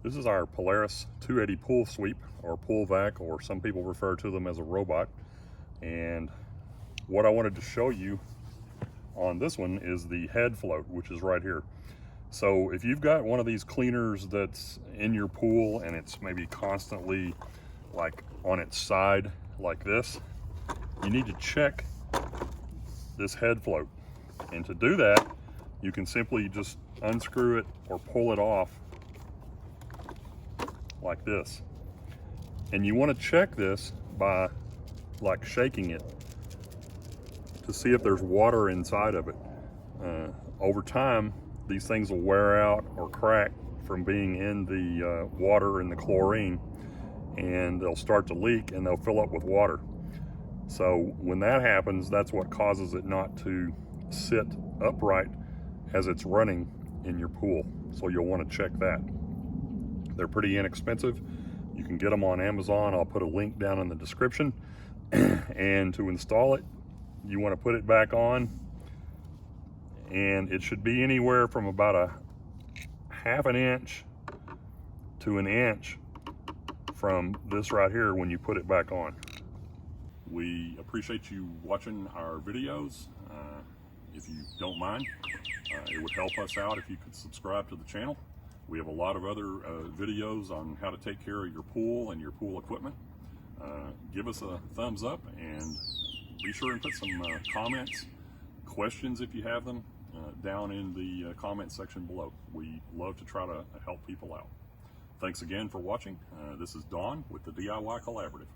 This is our Polaris 280 pool sweep, or pool vac, or some people refer to them as a robot. And what I wanted to show you on this one is the head float, which is right here. So if you've got one of these cleaners that's in your pool and it's maybe constantly like on its side like this, you need to check this head float. And to do that, you can simply just unscrew it or pull it off like this. And you want to check this by like shaking it to see if there's water inside of it. Over time, these things will wear out or crack from being in the water and the chlorine, and they'll start to leak and they'll fill up with water. So when that happens, that's what causes it not to sit upright as it's running in your pool. So you'll want to check that. They're pretty inexpensive. You can get them on Amazon. I'll put a link down in the description. And to install it, you want to put it back on, and it should be anywhere from about a ½ an inch to an inch from this right here when you put it back on. We appreciate you watching our videos. If you don't mind, it would help us out if you could subscribe to the channel. We have a lot of other videos on how to take care of your pool and your pool equipment. Give us a thumbs up, and be sure and put some comments, questions if you have them, down in the comment section below. We love to try to help people out. Thanks again for watching. This is Don with the DIY Collaborative.